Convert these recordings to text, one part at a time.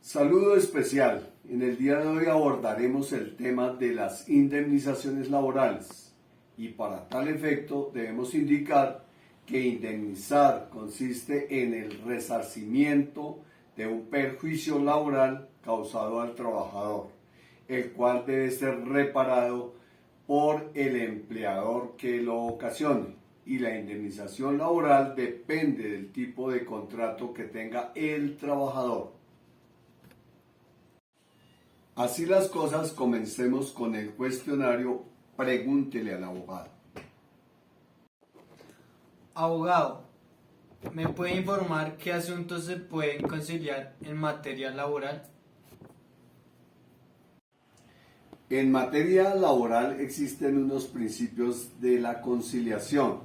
Saludo especial. En el día de hoy abordaremos el tema de las indemnizaciones laborales y para tal efecto debemos indicar que indemnizar consiste en el resarcimiento de un perjuicio laboral causado al trabajador, el cual debe ser reparado por el empleador que lo ocasione, y la indemnización laboral depende del tipo de contrato que tenga el trabajador. Así las cosas, comencemos con el cuestionario Pregúntele al abogado. Abogado, ¿me puede informar qué asuntos se pueden conciliar en materia laboral? En materia laboral existen unos principios de la conciliación.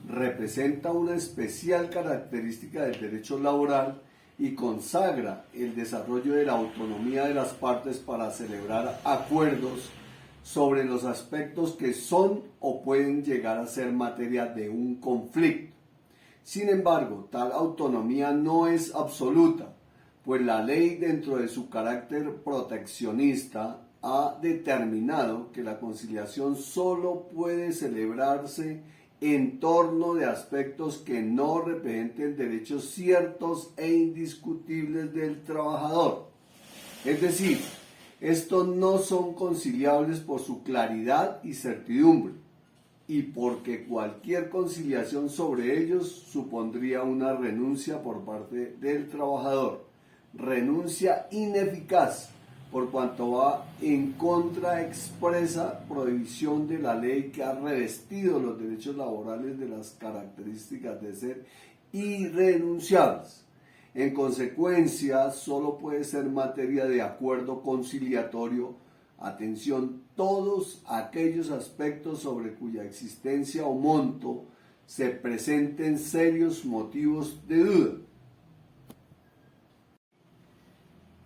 Representa una especial característica del derecho laboral y consagra el desarrollo de la autonomía de las partes para celebrar acuerdos sobre los aspectos que son o pueden llegar a ser materia de un conflicto. Sin embargo, tal autonomía no es absoluta, pues la ley, dentro de su carácter proteccionista, ha determinado que la conciliación solo puede celebrarse en torno de aspectos que no representen derechos ciertos e indiscutibles del trabajador. Es decir, estos no son conciliables por su claridad y certidumbre, y porque cualquier conciliación sobre ellos supondría una renuncia por parte del trabajador, renuncia ineficaz, por cuanto va en contra expresa prohibición de la ley que ha revestido los derechos laborales de las características de ser irrenunciables. En consecuencia, solo puede ser materia de acuerdo conciliatorio, atención, todos aquellos aspectos sobre cuya existencia o monto se presenten serios motivos de duda.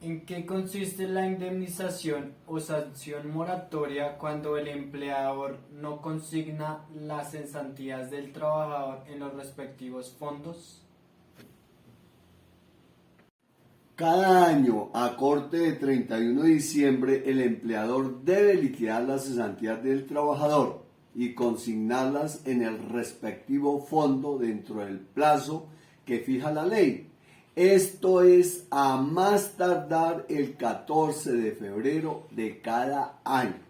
¿En qué consiste la indemnización o sanción moratoria cuando el empleador no consigna las cesantías del trabajador en los respectivos fondos? Cada año, a corte de 31 de diciembre, el empleador debe liquidar las cesantías del trabajador y consignarlas en el respectivo fondo dentro del plazo que fija la ley. Esto es a más tardar el 14 de febrero de cada año.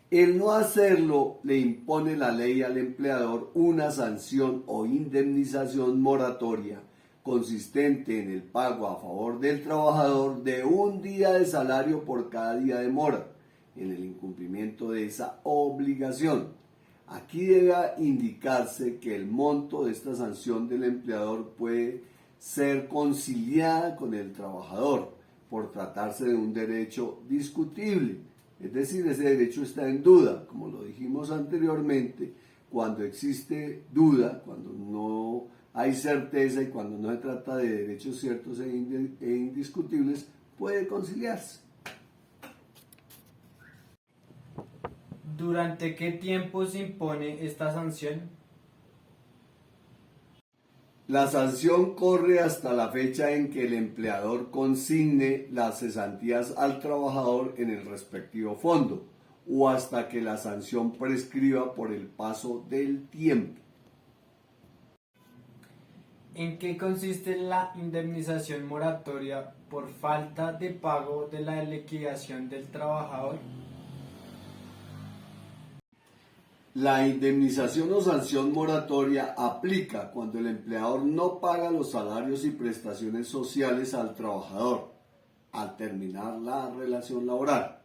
El no hacerlo le impone la ley al empleador una sanción o indemnización moratoria consistente en el pago a favor del trabajador de un día de salario por cada día de mora en el incumplimiento de esa obligación. Aquí debe indicarse que el monto de esta sanción del empleador puede ser conciliada con el trabajador por tratarse de un derecho discutible, es decir, ese derecho está en duda, como lo dijimos anteriormente. Cuando existe duda, cuando no hay certeza y cuando no se trata de derechos ciertos e indiscutibles, puede conciliarse. ¿Durante qué tiempo se impone esta sanción? La sanción corre hasta la fecha en que el empleador consigne las cesantías al trabajador en el respectivo fondo o hasta que la sanción prescriba por el paso del tiempo. ¿En qué consiste la indemnización moratoria por falta de pago de la liquidación del trabajador? La indemnización o sanción moratoria aplica cuando el empleador no paga los salarios y prestaciones sociales al trabajador al terminar la relación laboral,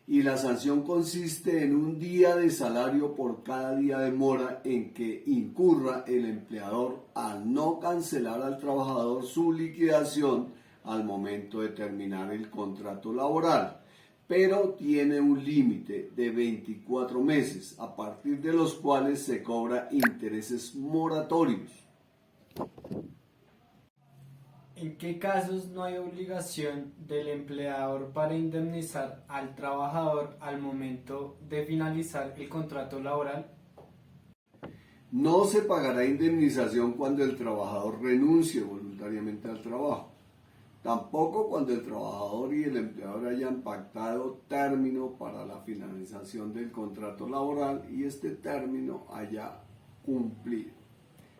y la sanción consiste en un día de salario por cada día de mora en que incurra el empleador al no cancelar al trabajador su liquidación al momento de terminar el contrato laboral, pero tiene un límite de 24 meses, a partir de los cuales se cobra intereses moratorios. ¿En qué casos no hay obligación del empleador para indemnizar al trabajador al momento de finalizar el contrato laboral? No se pagará indemnización cuando el trabajador renuncie voluntariamente al trabajo, Tampoco cuando el trabajador y el empleador hayan pactado término para la finalización del contrato laboral y este término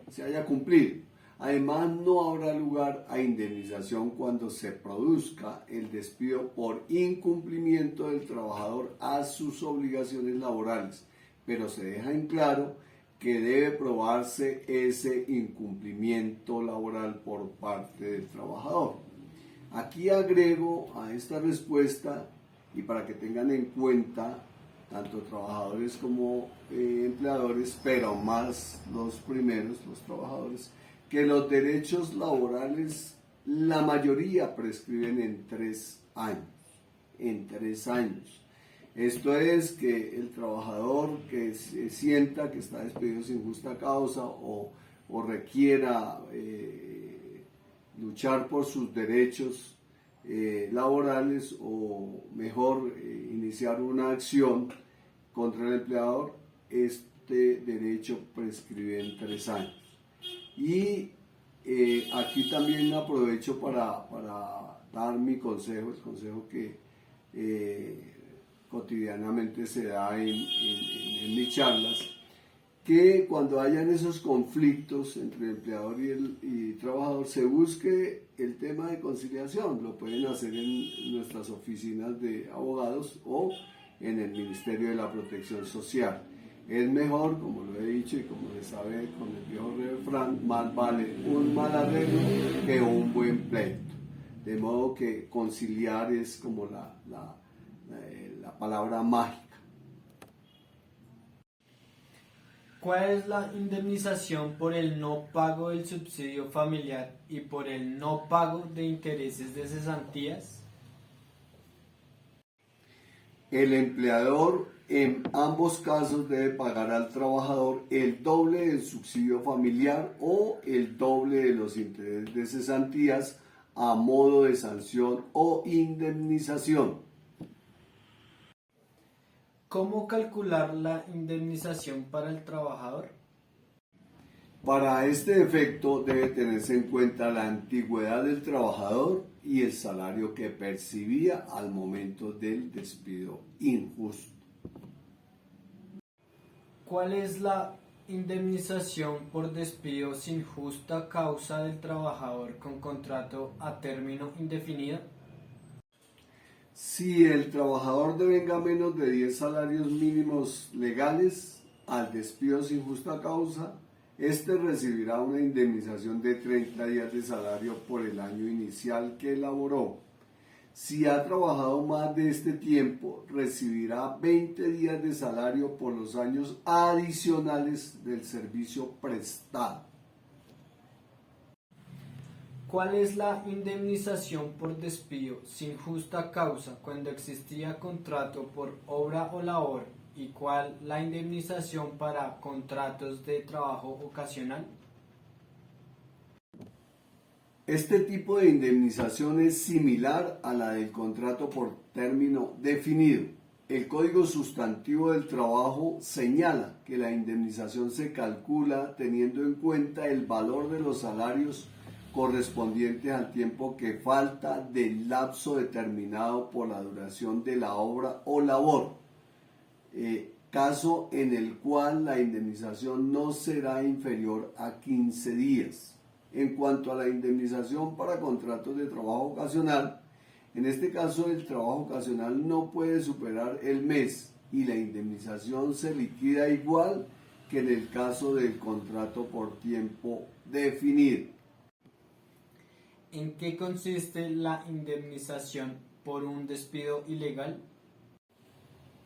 se haya cumplido. Además, no habrá lugar a indemnización cuando se produzca el despido por incumplimiento del trabajador a sus obligaciones laborales, pero se deja en claro que debe probarse ese incumplimiento laboral por parte del trabajador. Aquí agrego a esta respuesta, y para que tengan en cuenta tanto trabajadores como empleadores, pero más los primeros, los trabajadores, que los derechos laborales, la mayoría prescriben en 3 años. En 3 años. Esto es que el trabajador que se sienta que está despedido sin justa causa o requiera luchar por sus derechos laborales o mejor iniciar una acción contra el empleador, este derecho prescribe en 3 años. Y aquí también aprovecho para dar mi consejo, el consejo que cotidianamente se da en mis charlas, que cuando hayan esos conflictos entre empleador y trabajador se busque el tema de conciliación. Lo pueden hacer en nuestras oficinas de abogados o en el Ministerio de la Protección Social. Es mejor, como lo he dicho y como se sabe con el viejo refrán, más vale un mal arreglo que un buen pleito. De modo que conciliar es como la palabra mágica. ¿Cuál es la indemnización por el no pago del subsidio familiar y por el no pago de intereses de cesantías? El empleador en ambos casos debe pagar al trabajador el doble del subsidio familiar o el doble de los intereses de cesantías a modo de sanción o indemnización. ¿Cómo calcular la indemnización para el trabajador? Para este efecto debe tenerse en cuenta la antigüedad del trabajador y el salario que percibía al momento del despido injusto. ¿Cuál es la indemnización por despido sin justa causa del trabajador con contrato a término indefinido? Si el trabajador devenga menos de 10 salarios mínimos legales al despido sin justa causa, este recibirá una indemnización de 30 días de salario por el año inicial que elaboró. Si ha trabajado más de este tiempo, recibirá 20 días de salario por los años adicionales del servicio prestado. ¿Cuál es la indemnización por despido sin justa causa cuando existía contrato por obra o labor? ¿Y cuál la indemnización para contratos de trabajo ocasional? Este tipo de indemnización es similar a la del contrato por término definido. El Código Sustantivo del Trabajo señala que la indemnización se calcula teniendo en cuenta el valor de los salarios correspondientes al tiempo que falta del lapso determinado por la duración de la obra o labor, caso en el cual la indemnización no será inferior a 15 días. En cuanto a la indemnización para contratos de trabajo ocasional, en este caso el trabajo ocasional no puede superar el mes y la indemnización se liquida igual que en el caso del contrato por tiempo definido. ¿En qué consiste la indemnización por un despido ilegal?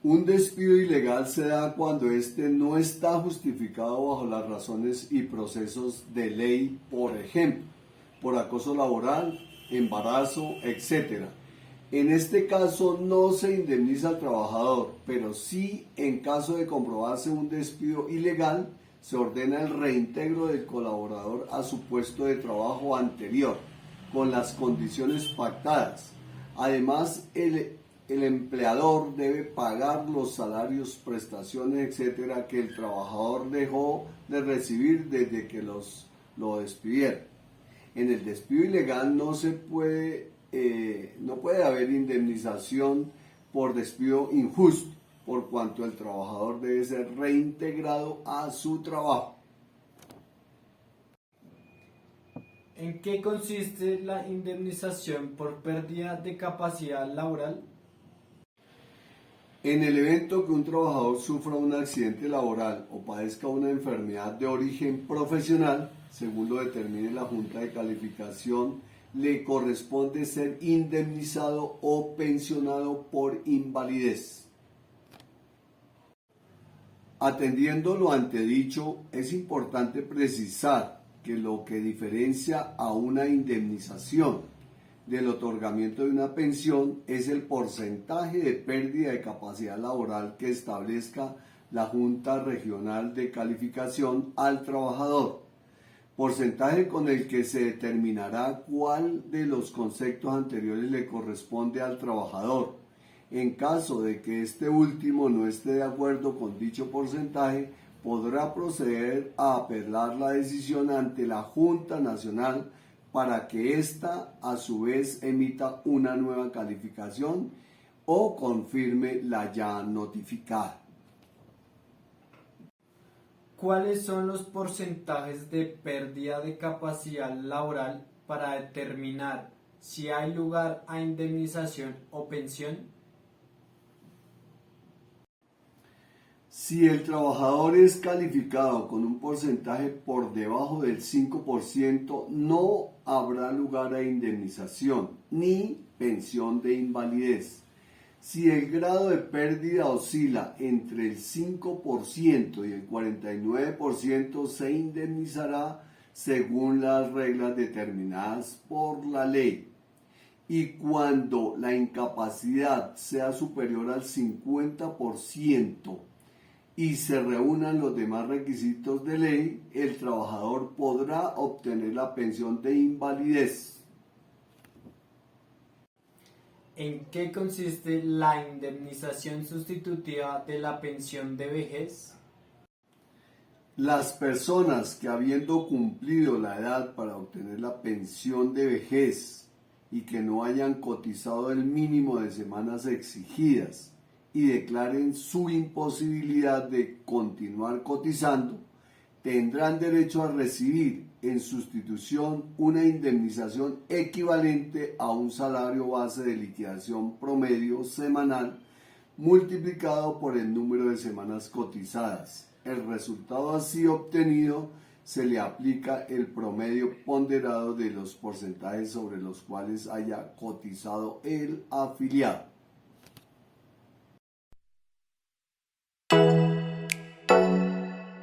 Un despido ilegal se da cuando éste no está justificado bajo las razones y procesos de ley, por ejemplo, por acoso laboral, embarazo, etc. En este caso no se indemniza al trabajador, pero sí en caso de comprobarse un despido ilegal, se ordena el reintegro del colaborador a su puesto de trabajo anterior, con las condiciones pactadas. Además, el empleador debe pagar los salarios, prestaciones, etcétera, que el trabajador dejó de recibir desde que lo despidieron. En el despido ilegal no puede haber indemnización por despido injusto, por cuanto el trabajador debe ser reintegrado a su trabajo. ¿En qué consiste la indemnización por pérdida de capacidad laboral? En el evento que un trabajador sufra un accidente laboral o padezca una enfermedad de origen profesional, según lo determine la Junta de Calificación, le corresponde ser indemnizado o pensionado por invalidez. Atendiendo lo antedicho, es importante precisar que lo que diferencia a una indemnización del otorgamiento de una pensión es el porcentaje de pérdida de capacidad laboral que establezca la Junta Regional de Calificación al trabajador, porcentaje con el que se determinará cuál de los conceptos anteriores le corresponde al trabajador. En caso de que este último no esté de acuerdo con dicho porcentaje, podrá proceder a apelar la decisión ante la Junta Nacional para que ésta a su vez emita una nueva calificación o confirme la ya notificada. ¿Cuáles son los porcentajes de pérdida de capacidad laboral para determinar si hay lugar a indemnización o pensión? Si el trabajador es calificado con un porcentaje por debajo del 5%, no habrá lugar a indemnización ni pensión de invalidez. Si el grado de pérdida oscila entre el 5% y el 49%, se indemnizará según las reglas determinadas por la ley. Y cuando la incapacidad sea superior al 50%, y se reúnan los demás requisitos de ley, el trabajador podrá obtener la pensión de invalidez. ¿En qué consiste la indemnización sustitutiva de la pensión de vejez? Las personas que habiendo cumplido la edad para obtener la pensión de vejez y que no hayan cotizado el mínimo de semanas exigidas y declaren su imposibilidad de continuar cotizando, tendrán derecho a recibir en sustitución una indemnización equivalente a un salario base de liquidación promedio semanal multiplicado por el número de semanas cotizadas. El resultado así obtenido se le aplica el promedio ponderado de los porcentajes sobre los cuales haya cotizado el afiliado.